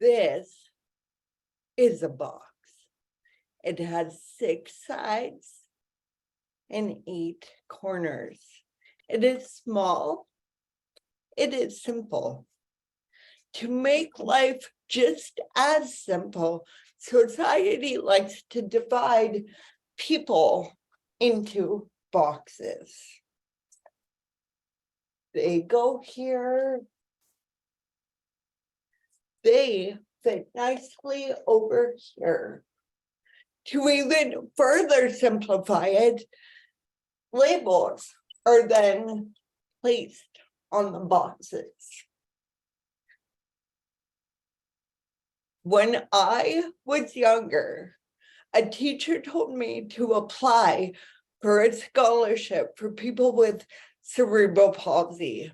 This is a box. It has 6 sides and 8 corners. It is small. It is simple. To make life just as simple, society likes to divide people into boxes. They go here. They fit nicely over here. To even further simplify it, labels are then placed on the boxes. When I was younger, a teacher told me to apply for a scholarship for people with cerebral palsy.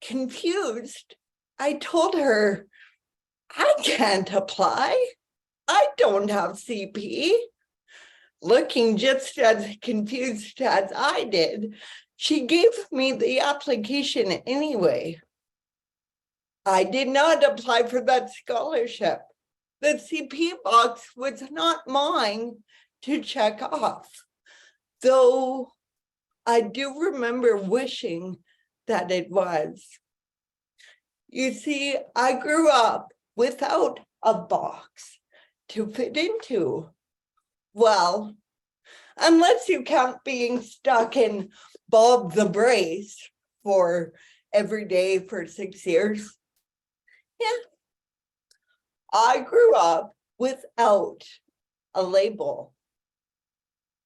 Confused, I told her, I can't apply. I don't have CP. Looking just as confused as I did, she gave me the application anyway. I did not apply for that scholarship. The CP box was not mine to check off, though I do remember wishing that it was. You see, I grew up without a box to fit into. Well, unless you count being stuck in Bob the Brace for every day for 6 years. Yeah. I grew up without a label.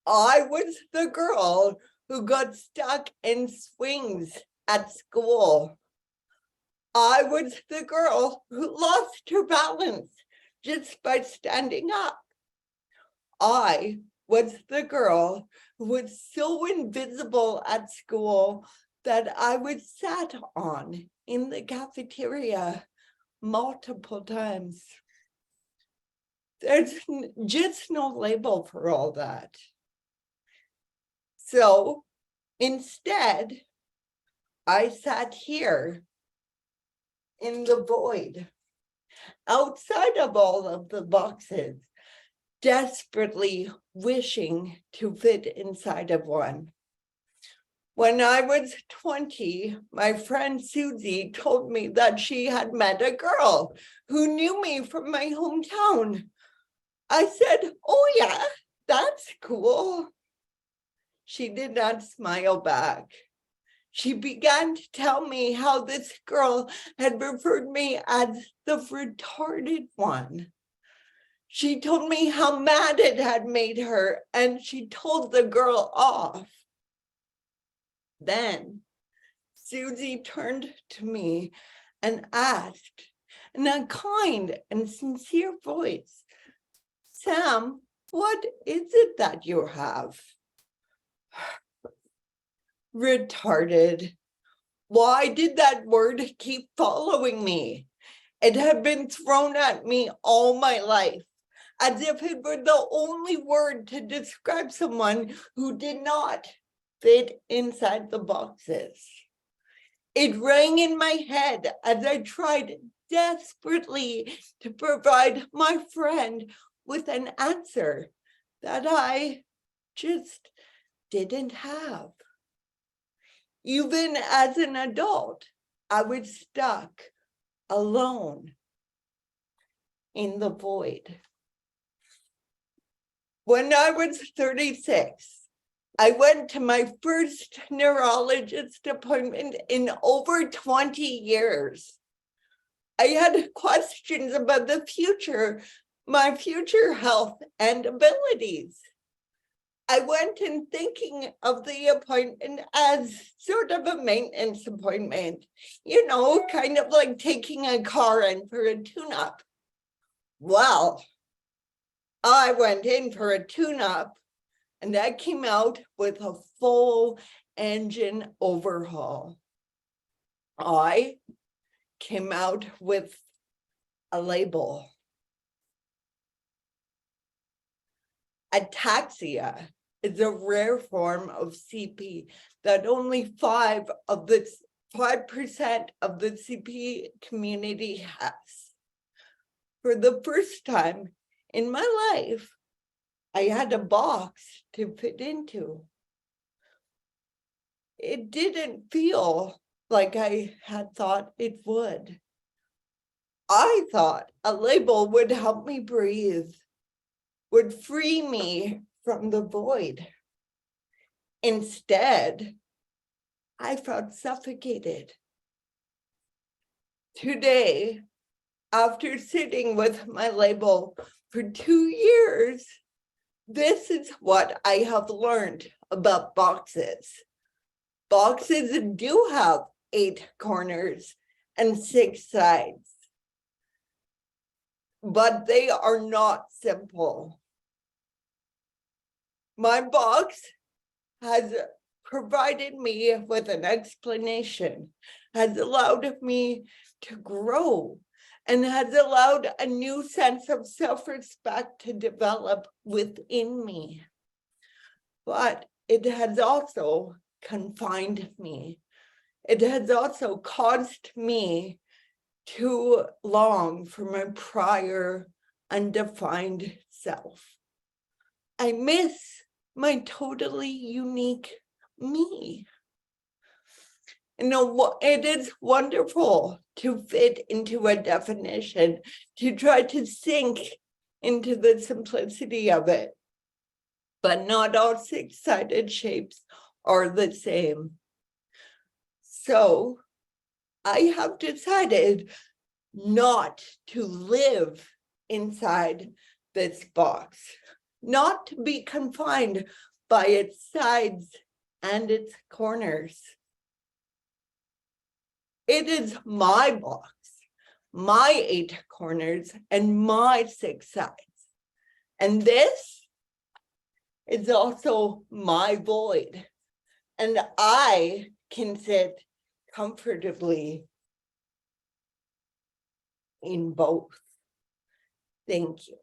I was the girl who got stuck in swings at school. I was the girl who lost her balance just by standing up. I was the girl who was so invisible at school that I was sat on in the cafeteria multiple times. There's just no label for all that. So instead, I sat here in the void, outside of all of the boxes, desperately wishing to fit inside of one. When I was 20, my friend Susie told me that she had met a girl who knew me from my hometown. I said, "Oh yeah, that's cool." She did not smile back. She began to tell me how this girl had referred me as the retarded one. She told me how mad it had made her, and she told the girl off. Then Susie turned to me and asked in a kind and sincere voice, "Sam, what is it that you have?" Retarded. Why did that word keep following me? It had been thrown at me all my life, as if it were the only word to describe someone who did not fit inside the boxes. It rang in my head as I tried desperately to provide my friend with an answer that I just didn't have. Even as an adult, I was stuck alone in the void. When I was 36, I went to my first neurologist appointment in over 20 years. I had questions about the future, my future health and abilities. I went in thinking of the appointment as sort of a maintenance appointment, kind of like taking a car in for a tune-up. Well, I went in for a tune-up and I came out with a full engine overhaul. I came out with a label. Ataxia is a rare form of CP that only 5% of the CP community has. for the first time in my life, I had a box to fit into. It didn't feel like I had thought it would. I thought a label would help me breathe, would free me from the void. Instead, I felt suffocated. Today, after sitting with my label for 2 years, this is what I have learned about boxes. Boxes do have 8 corners and 6 sides, but they are not simple. My box has provided me with an explanation, has allowed me to grow, and has allowed a new sense of self-respect to develop within me. But it has also confined me. It has also caused me to long for my prior undefined self. I miss my totally unique me. You know, it is wonderful to fit into a definition, to try to sink into the simplicity of it. But not all 6-sided shapes are the same. So I have decided not to live inside this box, not to be confined by its sides and its corners. It is my box, my 8 corners, and my 6 sides. And this is also my void. And I can sit comfortably in both. Thank you.